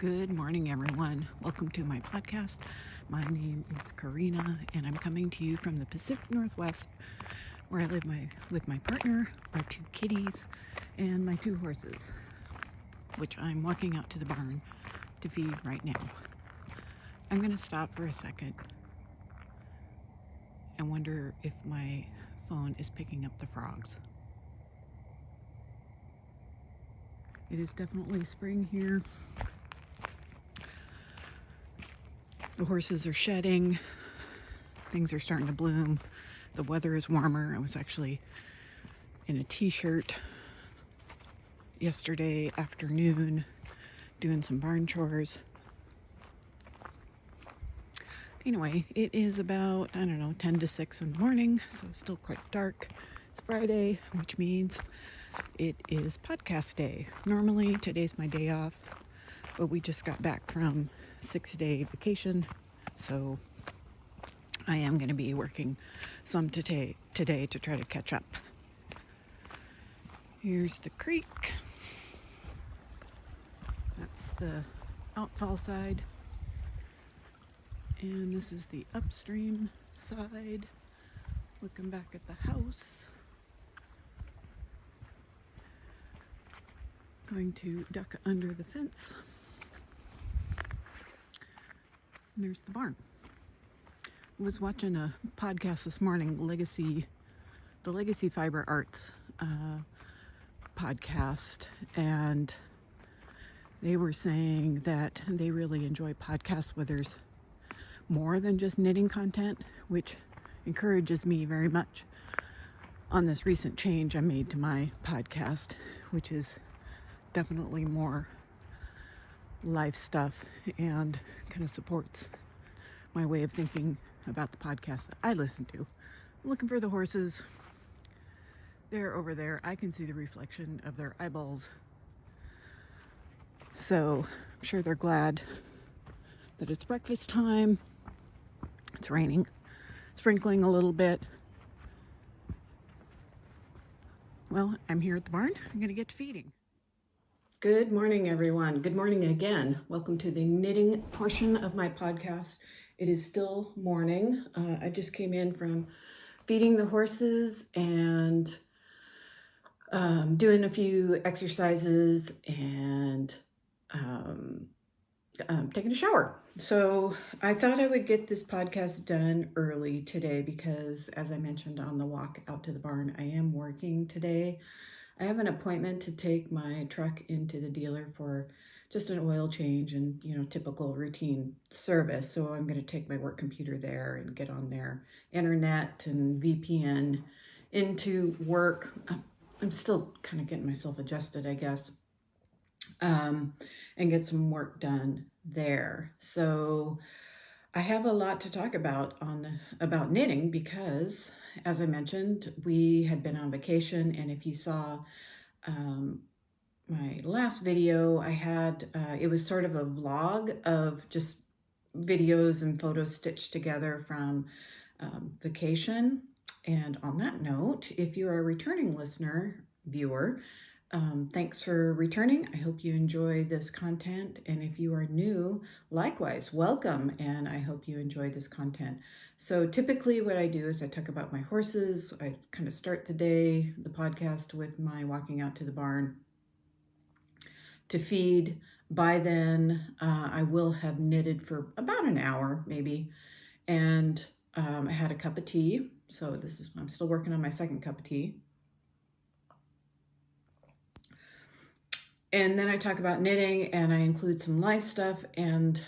Good morning, everyone. Welcome to my podcast. My name is Corrinala, and I'm coming to you from the Pacific Northwest, where I live with my partner, our 2 kitties, and my 2 horses, which I'm walking out to the barn to feed right now. I'm going to stop for a second and wonder if my phone is picking up the frogs. It is definitely spring here. The horses are shedding. Things are starting to bloom. The weather is warmer. I was actually in a t-shirt yesterday afternoon doing some barn chores. Anyway, it is about, 10 to 6 in the morning, so it's still quite dark. It's Friday, which means it is podcast day. Normally, today's my day off, but we just got back from 6-day vacation, so I am going to be working some today to try to catch up. Here's the creek. That's the outfall side. And this is the upstream side. Looking back at the house. Going to duck under the fence. And there's the barn. I was watching a podcast this morning, the Legacy Fiber Arts podcast, and they were saying that they really enjoy podcasts where there's more than just knitting content, which encourages me very much on this recent change I made to my podcast, which is definitely more life stuff and kind of supports my way of thinking about the podcast that I listen to. I'm looking for the horses. They're over there. I can see the reflection of their eyeballs. So I'm sure they're glad that it's breakfast time. It's raining, sprinkling a little bit. Well, I'm here at the barn. I'm going to get to feeding. Good morning, everyone. Good morning again. Welcome to the knitting portion of my podcast. It is still morning. I just came in from feeding the horses and doing a few exercises and taking a shower. So I thought I would get this podcast done early today because, as I mentioned on the walk out to the barn, I am working today. I have an appointment to take my truck into the dealer for just an oil change and, typical routine service. So I'm going to take my work computer there and get on their internet and VPN into work. I'm still kind of getting myself adjusted, I guess, and get some work done there. So I have a lot to talk about about knitting because, as I mentioned, we had been on vacation, and if you saw my last video, I had it was sort of a vlog of just videos and photos stitched together from vacation. And on that note, if you're a returning viewer, thanks for returning. I hope you enjoy this content. And if you are new, likewise, welcome. And I hope you enjoy this content. So typically what I do is I talk about my horses. I kind of start the podcast with my walking out to the barn to feed. By then, I will have knitted for about an hour, maybe. And I had a cup of tea. So I'm still working on my second cup of tea. And then I talk about knitting and I include some life stuff. And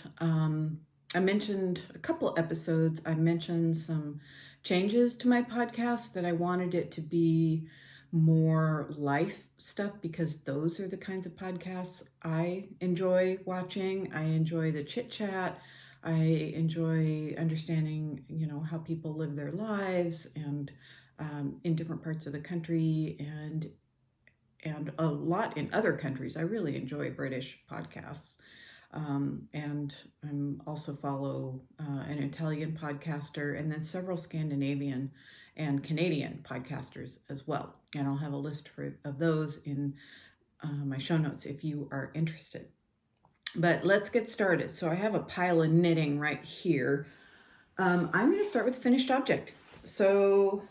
I mentioned a couple episodes, I mentioned some changes to my podcast that I wanted it to be more life stuff because those are the kinds of podcasts I enjoy watching. I enjoy the chit chat. I enjoy understanding, how people live their lives and in different parts of the country and a lot in other countries. I really enjoy British podcasts. And I'm also follow an Italian podcaster and then several Scandinavian and Canadian podcasters as well. And I'll have a list of those in my show notes if you are interested. But let's get started. So I have a pile of knitting right here. I'm going to start with finished object. So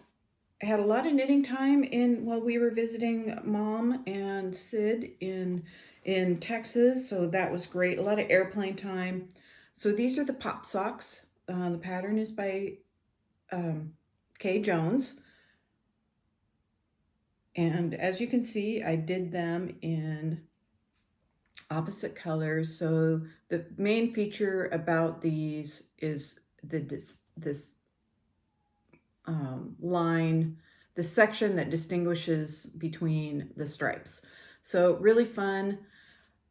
I had a lot of knitting time while we were visiting Mom and Sid in Texas. So that was great. A lot of airplane time. So these are the pop socks. The pattern is by Kay Jones. And as you can see, I did them in opposite colors. So the main feature about these is this line, the section that distinguishes between the stripes. So really fun.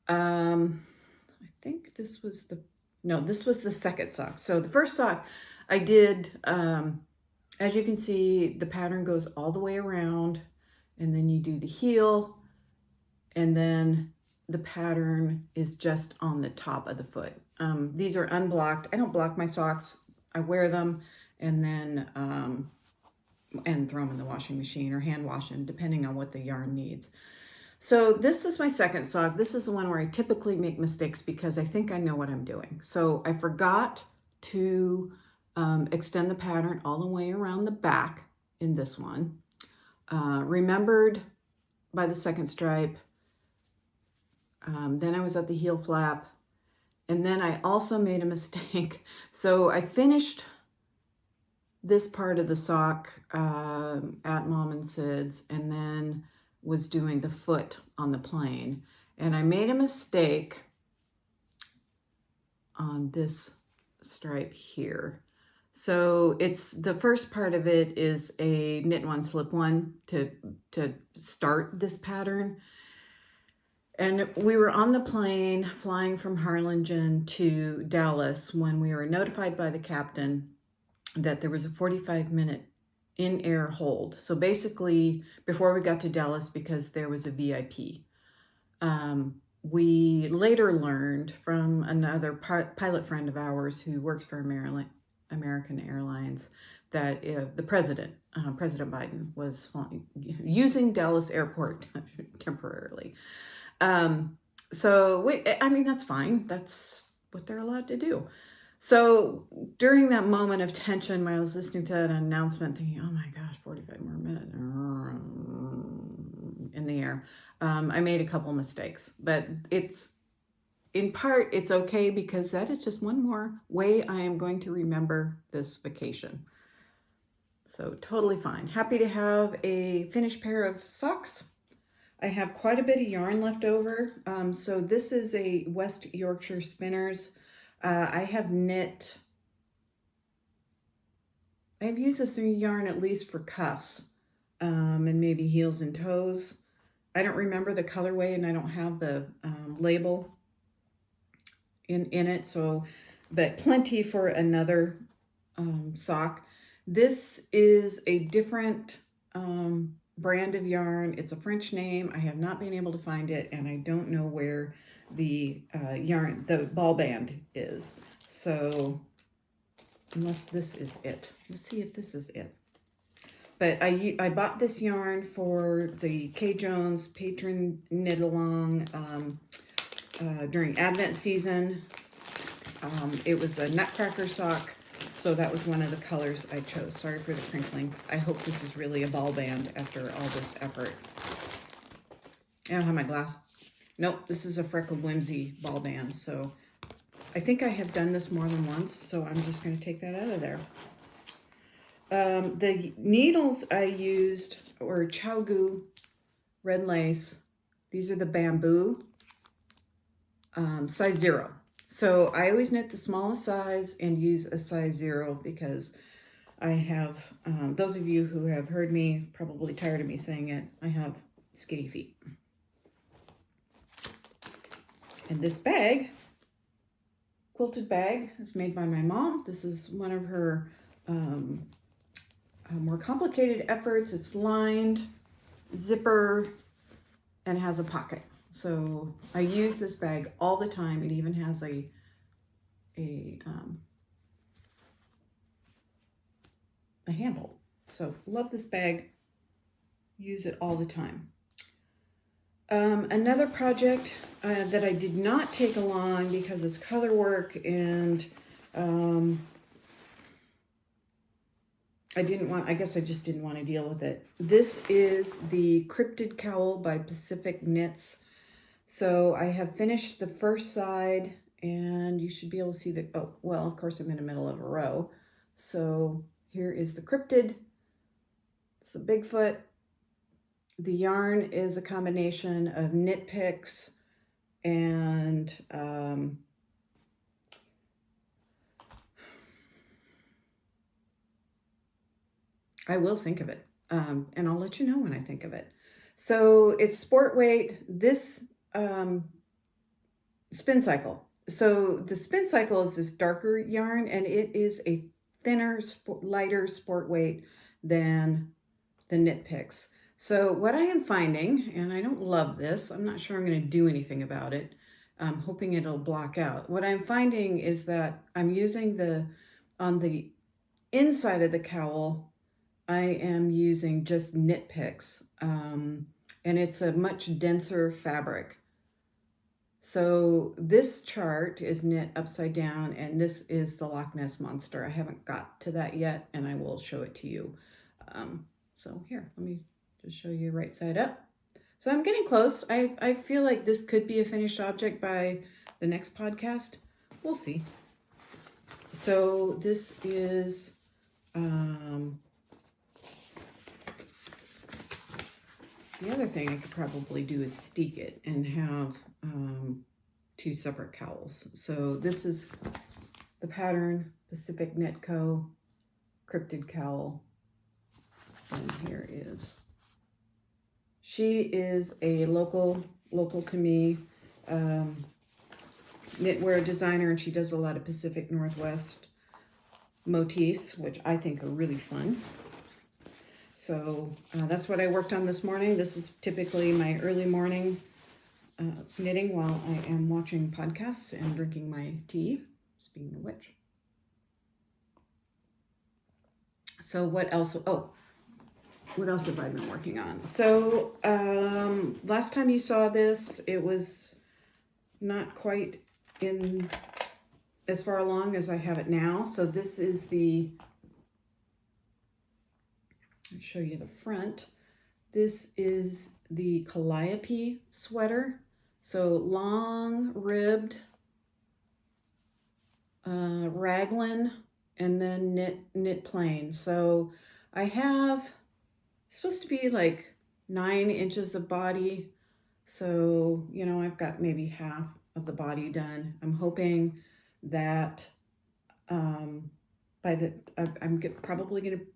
I think this was the second sock. So the first sock I did, as you can see, the pattern goes all the way around, and then you do the heel, and then the pattern is just on the top of the foot. These are unblocked. I don't block my socks. I wear them and then and throw them in the washing machine or hand wash them, depending on what the yarn needs. So this is my second sock. This is the one where I typically make mistakes because I think I know what I'm doing. So I forgot to extend the pattern all the way around the back in this one. Remembered by the second stripe. Then I was at the heel flap, and then I also made a mistake. So I finished this part of the sock at Mom and Sid's, and then was doing the foot on the plane. And I made a mistake on this stripe here. So it's the first part of it is a knit one, slip one to start this pattern. And we were on the plane flying from Harlingen to Dallas when we were notified by the captain that there was a 45-minute in-air hold. So basically, before we got to Dallas, because there was a VIP. We later learned from another pilot friend of ours who works for American Airlines that the President Biden, was using Dallas Airport temporarily. So I mean, that's fine. That's what they're allowed to do. So during that moment of tension, when I was listening to that announcement, thinking, oh my gosh, 45 more minutes in the air, I made a couple mistakes, but in part, it's okay because that is just one more way I am going to remember this vacation. So totally fine. Happy to have a finished pair of socks. I have quite a bit of yarn left over. So this is a West Yorkshire Spinners. I have used this yarn at least for cuffs and maybe heels and toes. I don't remember the colorway and I don't have the label in it. So, but plenty for another sock. This is a different brand of yarn. It's a French name. I have not been able to find it, and I don't know where the yarn, the ball band is. So unless this is it, let's see if this is it. But I bought this yarn for the Kay Jones patron knit along during Advent season. It was a nutcracker sock. So that was one of the colors I chose. Sorry for the crinkling. I hope this is really a ball band after all this effort. I don't have my glass. Nope, this is a Freckled Whimsy ball band. So I think I have done this more than once, so I'm just going to take that out of there. The needles I used were Chalgu red lace. These are the bamboo, size 0. So I always knit the smallest size and use a size 0 because I have, those of you who have heard me, probably tired of me saying it, I have skinny feet. And this bag, quilted bag, is made by my mom. This is one of her more complicated efforts. It's lined, zipper, and has a pocket. So I use this bag all the time. It even has a handle. So love this bag. Use it all the time. Another project that I did not take along because it's Colorwork, and I guess I just didn't want to deal with it. This is the Cryptid Cowl by Pacific Knits. So I have finished the first side, and you should be able to see the, oh, well, of course I'm in the middle of a row. So here is the Cryptid. It's a Bigfoot. The yarn is a combination of Knit Picks and I will think of it, and I'll let you know when I think of it. So it's sport weight. This spin cycle. So the spin cycle is this darker yarn, and it is a thinner, lighter sport weight than the Knit Picks. So what I am finding, and I don't love this, I'm not sure I'm going to do anything about it. I'm hoping it'll block out. What I'm finding is that I'm using on the inside of the cowl, I am using just Knit Picks, and it's a much denser fabric. So this chart is knit upside down, and this is the Loch Ness Monster. I haven't got to that yet, and I will show it to you. So here, let me just show you right side up. So I'm getting close. I feel like this could be a finished object by the next podcast. We'll see. So this is the other thing I could probably do is steek it and have two separate cowls. So this is the pattern, Pacific Knit Co. Cryptid Cowl. And here is, she is a local to me knitwear designer, and she does a lot of Pacific Northwest motifs, which I think are really fun. So that's what I worked on this morning. This is typically my early morning knitting while I am watching podcasts and drinking my tea, speaking of which. So what else? Oh, what else have I been working on? So last time you saw this, it was not quite in as far along as I have it now. So this is I'll show you the front. This is the Calliope sweater. So long ribbed raglan and then knit plain. So I have, it's supposed to be like 9 inches of body. So, you know, I've got maybe half of the body done. I'm hoping that I'm probably going to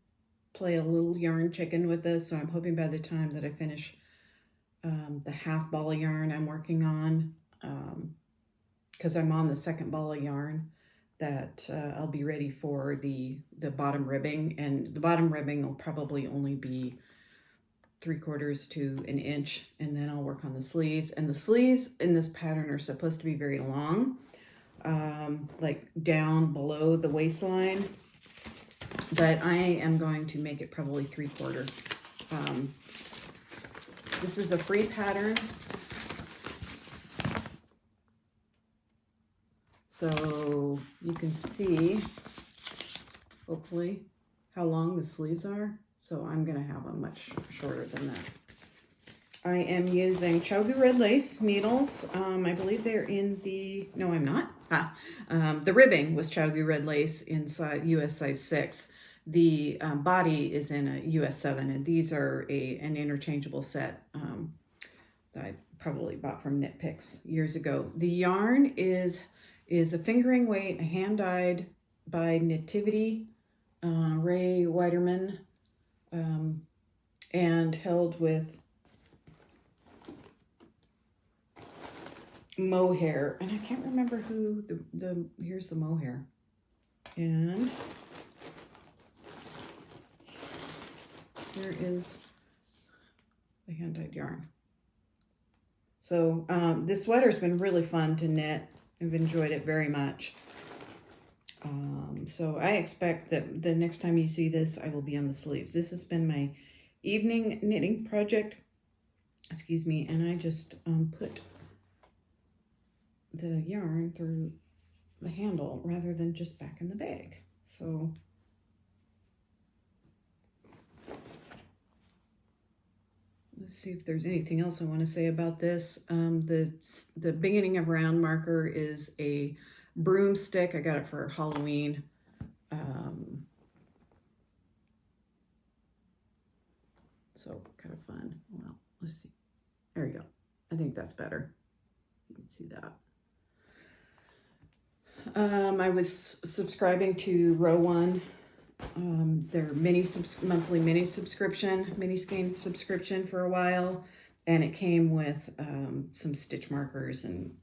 play a little yarn chicken with this. So I'm hoping by the time that I finish the half ball of yarn I'm working on, because I'm on the second ball of yarn, that I'll be ready for the bottom ribbing, and the bottom ribbing will probably only be 3/4 to an inch, and then I'll work on the sleeves. And the sleeves in this pattern are supposed to be very long, like down below the waistline, but I am going to make it probably 3/4. This is a free pattern. So you can see, hopefully, how long the sleeves are. So I'm going to have them much shorter than that. I am using Chowgu red lace needles. I believe they're in the, no, I'm not. The ribbing was Chowgu red lace inside US size 6. The body is in a US 7, and these are an interchangeable set that I probably bought from Knit Picks years ago. The yarn is a fingering weight, hand-dyed by Knitivity, Ray Weiderman, and held with mohair. And I can't remember who here's the mohair. And here is the hand-dyed yarn. So this sweater's been really fun to knit. I've enjoyed it very much. So I expect that the next time you see this, I will be on the sleeves. This has been my evening knitting project. excuse me, and I just put the yarn through the handle rather than just back in the bag. So let's see if there's anything else I want to say about this. The beginning of round marker is a broomstick. I got it for Halloween. So kind of fun. Well, let's see. There you go. I think that's better. You can see that. I was subscribing to Row One, their monthly mini skein subscription for a while, and it came with some stitch markers and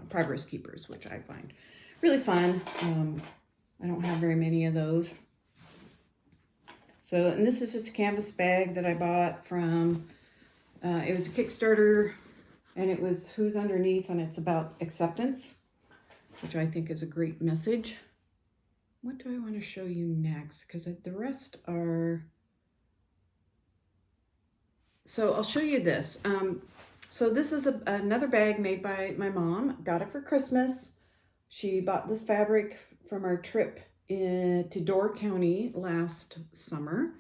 progress keepers, which I find really fun. I don't have very many of those. So, and this is just a canvas bag that I bought from, it was a Kickstarter, and it was Who's Underneath, and it's about acceptance, which I think is a great message. What do I want to show you next? Because the rest are... So I'll show you this. So this is another bag made by my mom. Got it for Christmas. She bought this fabric from our trip to Door County last summer,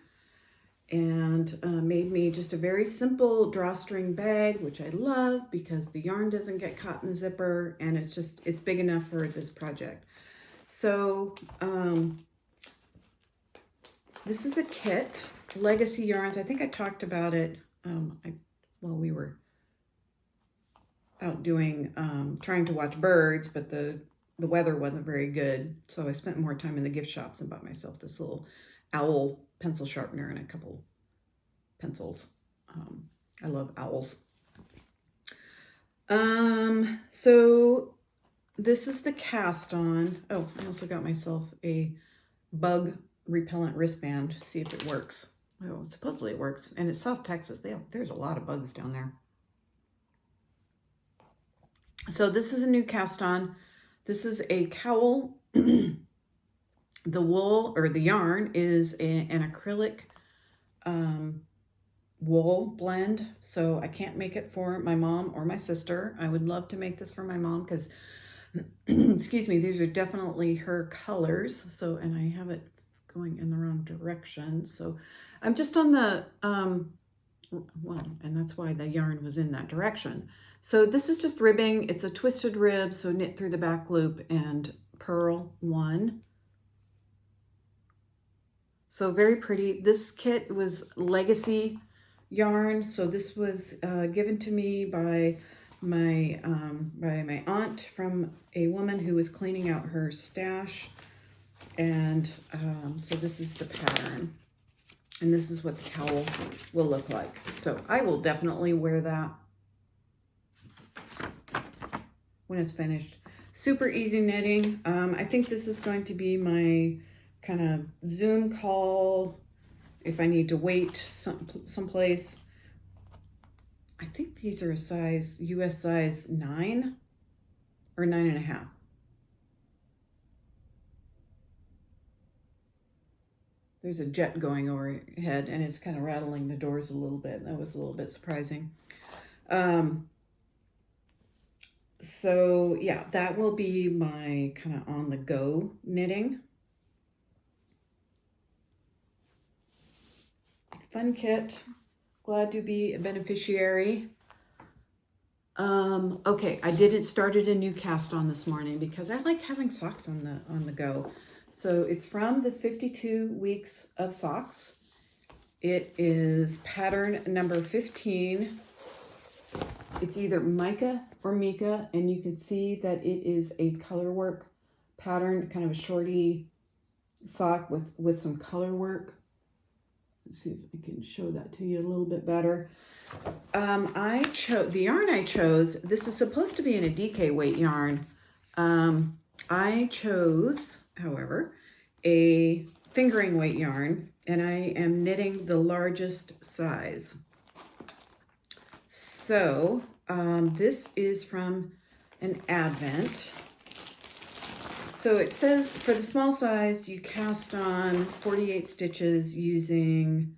and made me just a very simple drawstring bag, which I love because the yarn doesn't get caught in the zipper, and it's big enough for this project. So this is a kit, Legacy Yarns. I think I talked about it while we were out doing, trying to watch birds, but the weather wasn't very good. So I spent more time in the gift shops and bought myself this little owl pencil sharpener and a couple pencils. I love owls. So this is the cast on. Oh, I also got myself a bug repellent wristband to see if it works. Oh, supposedly it works. And it's South Texas. There's a lot of bugs down there. So this is a new cast on. This is a cowl. The wool, or the yarn, is an acrylic wool blend. So I can't make it for my mom or my sister. I would love to make this for my mom because, excuse me, these are definitely her colors. So, and I have it going in the wrong direction. So I'm just on the, well, and that's why the yarn was in that direction. So this is just ribbing. It's a twisted rib, so knit through the back loop and purl 1. So very pretty. This kit was Legacy yarn. So this was given to me by my aunt from a woman who was cleaning out her stash. And so this is the pattern. And this is what the cowl will look like. So I will definitely wear that when it's finished. Super easy knitting. I think this is going to be my kind of Zoom call if I need to wait someplace. I think these are a size, US size 9 or 9.5. There's a jet going overhead and it's kind of rattling the doors a little bit. That was a little bit surprising. So yeah, that will be my kind of on the go knitting. Fun kit. Glad to be a beneficiary. Okay, I started a new cast on this morning because I like having socks on the go. So it's from this 52 weeks of socks. It is pattern number 15. It's either Mica or Mica, and you can see that it is a Colorwork pattern, kind of a shorty sock with some color work. Let's see if I can show that to you a little bit better. I chose the yarn I chose. This is supposed to be in a DK weight yarn. I chose, however, a fingering weight yarn, and I am knitting the largest size. So this is from an Advent. So it says for the small size, you cast on 48 stitches using,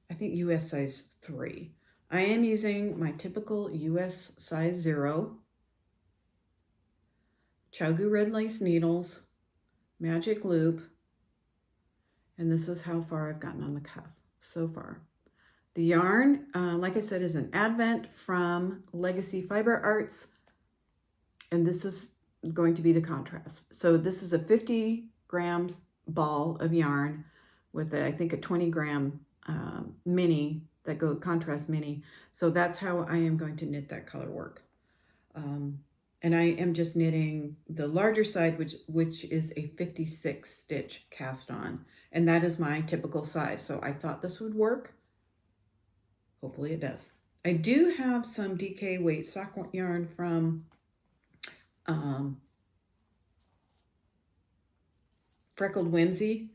I think, US size 3. I am using my typical US size 0, Chowgu red lace needles, magic loop, and this is how far I've gotten on the cuff so far. The yarn, like I said, is an Advent from Legacy Fiber Arts, and this is going to be the contrast. So this is a 50 grams ball of yarn with, I think, a 20 gram mini that go contrast mini. So that's how I am going to knit that color work. And I am just knitting the larger side, which is a 56 stitch cast on. And that is my typical size. So I thought this would work. Hopefully it does. I do have some DK weight sock yarn from Freckled Whimsy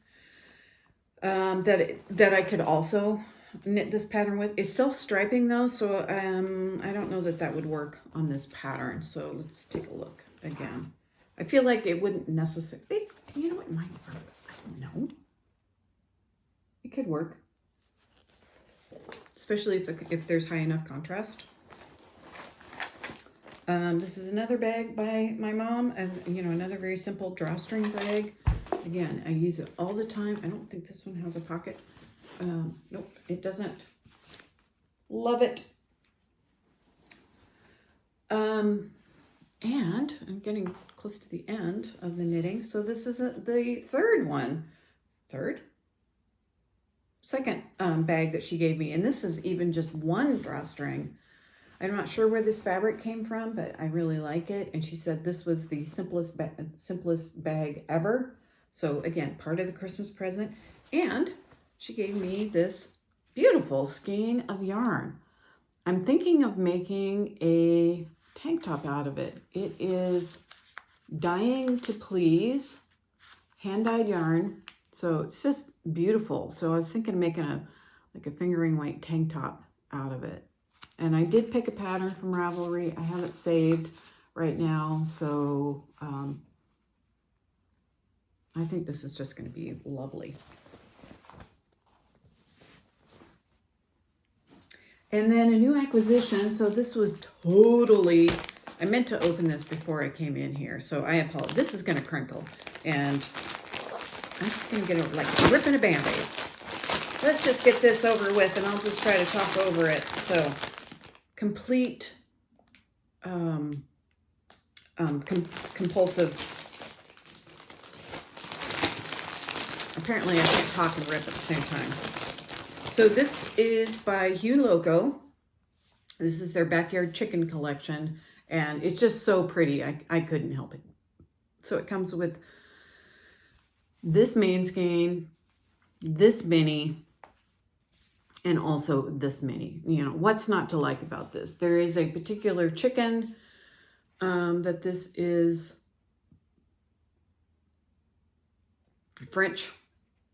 that I could also knit this pattern with. It's self-striping though, so I don't know that that would work on this pattern. So let's take a look again. I feel like it wouldn't necessarily, you know, it might work. I don't know. It could work, especially if there's high enough contrast. This is another bag by my mom, and you know, another very simple drawstring bag. Again, I use it all the time. I don't think this one has a pocket. Nope, it doesn't. Love it. And I'm getting close to the end of the knitting. So this is the third one. Second bag that she gave me. And this is even just one drawstring. I'm not sure where this fabric came from, but I really like it. And she said this was the simplest bag ever. So again, part of the Christmas present. And she gave me this beautiful skein of yarn. I'm thinking of making a tank top out of it. It is Dying to Please, hand-dyed yarn. So it's just beautiful. So I was thinking of making like a fingering weight tank top out of it. And I did pick a pattern from Ravelry. I have it saved right now. So I think this is just going to be lovely. And then a new acquisition. So this was totally, I meant to open this before I came in here. So I apologize. This is going to crinkle. And I'm just going to get it like ripping a Band-Aid. Let's just get this over with and I'll just try to talk over it. So complete compulsive. Apparently I can't talk and rip at the same time. So this is by Hue Loco. This is their backyard chicken collection. And it's just so pretty. I couldn't help it. So it comes with this main skein, this mini, and also this mini. You know, what's not to like about this? There is a particular chicken that this is French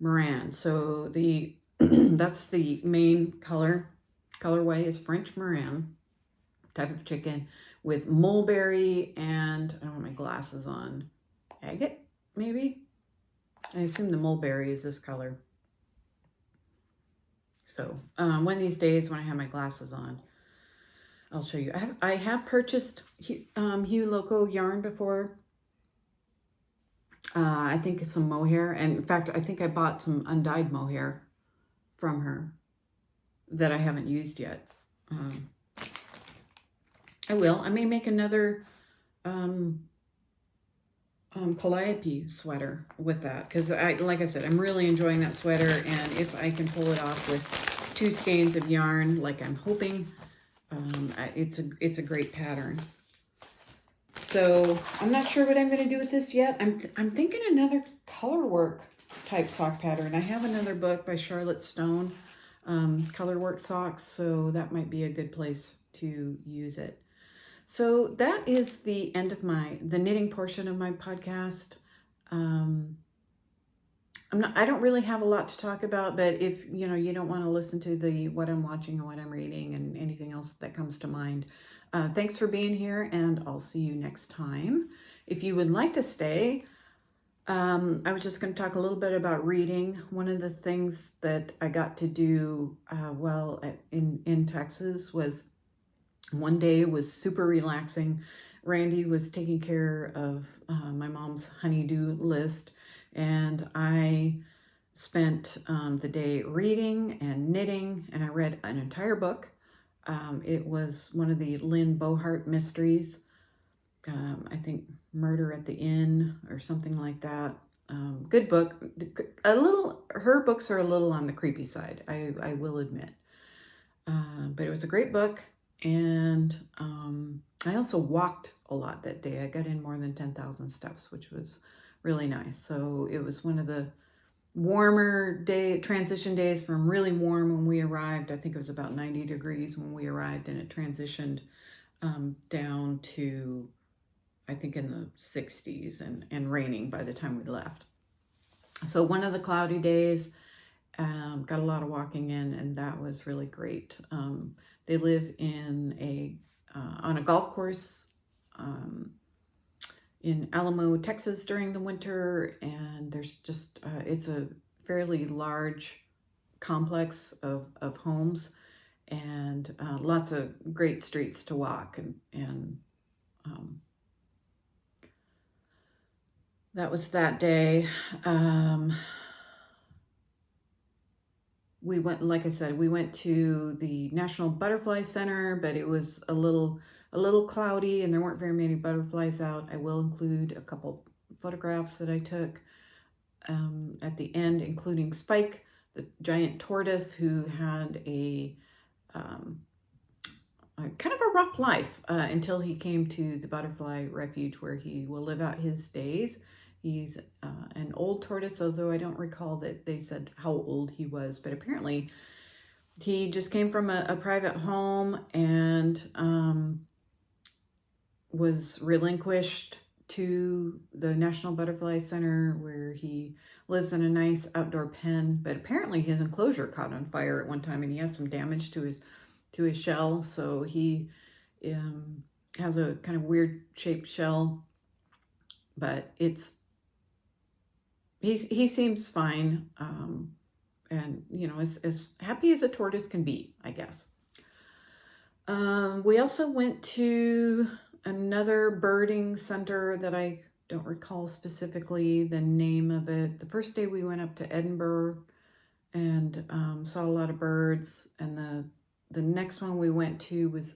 Moran. So the that's the main colorway is French Moran type of chicken with mulberry and I don't have my glasses on. Agate, maybe? I assume the mulberry is this color. So one of these days when I have my glasses on, I'll show you. I have purchased Hue Loco yarn before. I think it's some mohair. And in fact, I think I bought some undyed mohair from her that I haven't used yet. I will. I may make another Calliope sweater with that because like I said, I'm really enjoying that sweater, and if I can pull it off with 2 skeins of yarn like I'm hoping, it's a great pattern. So I'm not sure what I'm going to do with this yet. I'm thinking another Colorwork type sock pattern. I have another book by Charlotte Stone, Colorwork socks, so that might be a good place to use it. So that is the end of the knitting portion of my podcast. I don't really have a lot to talk about, but if you don't want to listen to what I'm watching and what I'm reading and anything else that comes to mind, thanks for being here, and I'll see you next time. If you would like to stay, I was just going to talk a little bit about reading. One of the things that I got to do in Texas was one day was super relaxing. Randy was taking care of my mom's honeydew list, and I spent the day reading and knitting, and I read an entire book. It was one of the Lynn Bohart mysteries. I think Murder at the Inn or something like that. Good book. Her books are a little on the creepy side, I will admit. But it was a great book. And I also walked a lot that day. I got in more than 10,000 steps, which was really nice. So it was one of the warmer transition days from really warm when we arrived. I think it was about 90 degrees when we arrived, and it transitioned down to, I think, in the 60s and raining by the time we left. So one of the cloudy days, got a lot of walking in, and that was really great. They live on a golf course in Alamo, Texas during the winter, and there's just, it's a fairly large complex of homes, and lots of great streets to walk, and that was that day. We went, like I said, we went to the National Butterfly Center, but it was a little cloudy and there weren't very many butterflies out. I will include a couple photographs that I took at the end, including Spike, the giant tortoise who had a kind of a rough life until he came to the butterfly refuge where he will live out his days. He's an old tortoise, although I don't recall that they said how old he was, but apparently he just came from a private home and was relinquished to the National Butterfly Center, where he lives in a nice outdoor pen. But apparently his enclosure caught on fire at one time, and he had some damage to his shell. So he has a kind of weird shaped shell, but he seems fine, and as happy as a tortoise can be, I guess. We also went to another birding center that I don't recall specifically the name of it. The first day we went up to Edinburgh and saw a lot of birds, and the next one we went to was,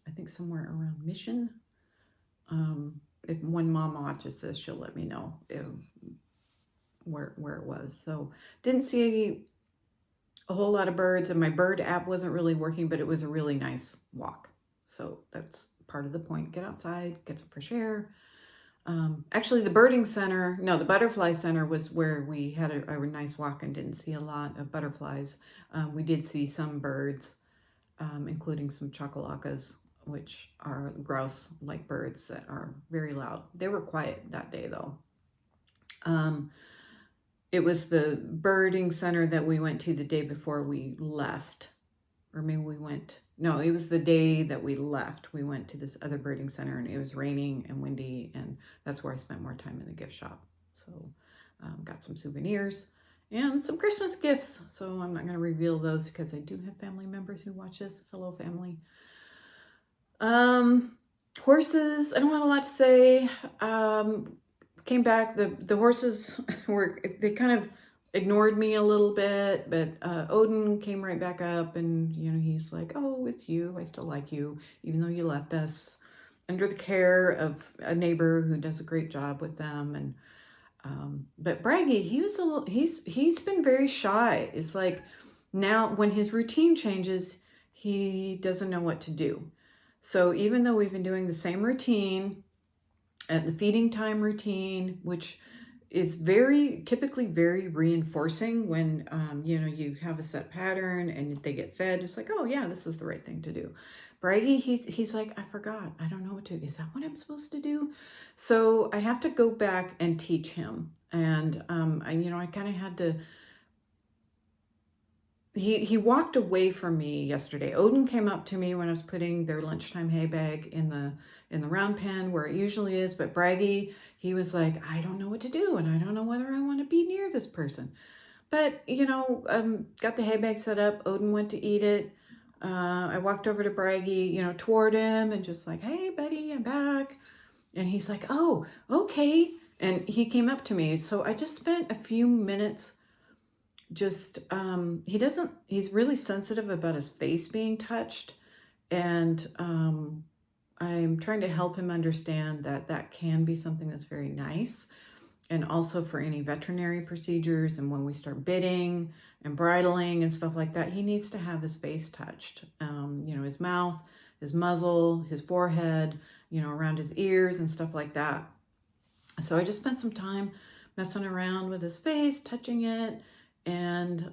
I think, somewhere around Mission. If one mom watches this, she'll let me know where it was. So didn't see a whole lot of birds, and my bird app wasn't really working, but it was a really nice walk. So that's part of the point. Get outside, get some fresh air. Actually, the butterfly center was where we had a nice walk and didn't see a lot of butterflies. We did see some birds, including some chocolakas, which are grouse-like birds that are very loud. They were quiet that day, though. It was the birding center that we went to the day before we left. Or maybe it was the day that we left. We went to this other birding center, and it was raining and windy, and that's where I spent more time in the gift shop. So got some souvenirs and some Christmas gifts. So I'm not going to reveal those because I do have family members who watch this. Hello, family. Horses, I don't have a lot to say. Came back, the horses they kind of ignored me a little bit, but Odin came right back up, and he's like, "Oh, it's you. I still like you, even though you left us," under the care of a neighbor who does a great job with them. And but Bragi, he's been very shy. It's like now when his routine changes, he doesn't know what to do. So even though we've been doing the same routine, at the feeding time routine, which is typically very reinforcing when you have a set pattern and they get fed, it's like, oh yeah, this is the right thing to do. Bragi, he's like, I forgot, I don't know what to, is that what I'm supposed to do? So I have to go back and teach him. And I kind of had to he walked away from me yesterday. Odin came up to me when I was putting their lunchtime hay bag in the round pen where it usually is, but Bragi, he was like, I don't know what to do, and I don't know whether I want to be near this person. But, got the hay bag set up. Odin went to eat it. I walked over to Bragi, toward him and just like, hey, buddy, I'm back. And he's like, oh, okay. And he came up to me. So I just spent a few minutes just, he's really sensitive about his face being touched. And I'm trying to help him understand that that can be something that's very nice. And also for any veterinary procedures and when we start bidding and bridling and stuff like that, he needs to have his face touched. His mouth, his muzzle, his forehead, around his ears and stuff like that. So I just spent some time messing around with his face, touching it, and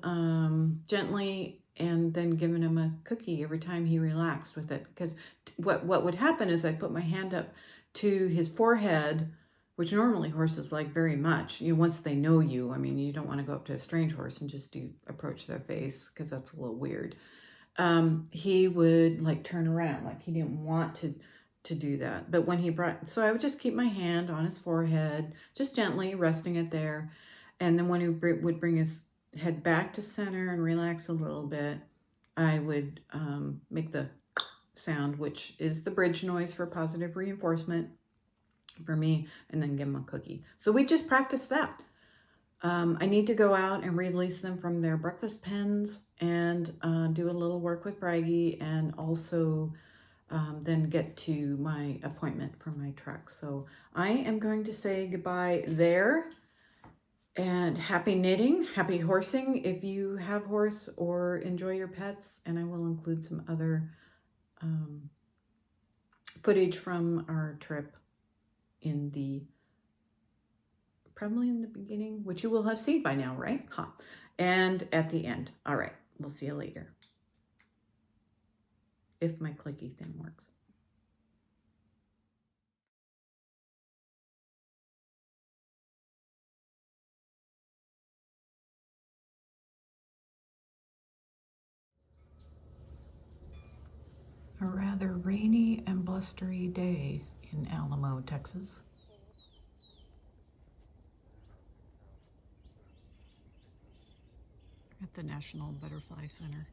gently, and then giving him a cookie every time he relaxed with it. Because what would happen is I put my hand up to his forehead, which normally horses like very much. Once they know you, I mean, you don't want to go up to a strange horse and just approach their face because that's a little weird. He would like turn around, like he didn't want to do that. But when so I would just keep my hand on his forehead, just gently resting it there. And then when he would bring his head back to center and relax a little bit, I would make the sound, which is the bridge noise for positive reinforcement for me, and then give him a cookie. So we just practiced that. I need to go out and release them from their breakfast pens and do a little work with Bragi, and also then get to my appointment for my truck. So I am going to say goodbye there, and happy knitting, happy horsing if you have horse or enjoy your pets, and I will include some other footage from our trip probably in the beginning, which you will have seen by now, right? And at the end. All right, we'll see you later. If my clicky thing works. A rather rainy and blustery day in Alamo, Texas. At the National Butterfly Center.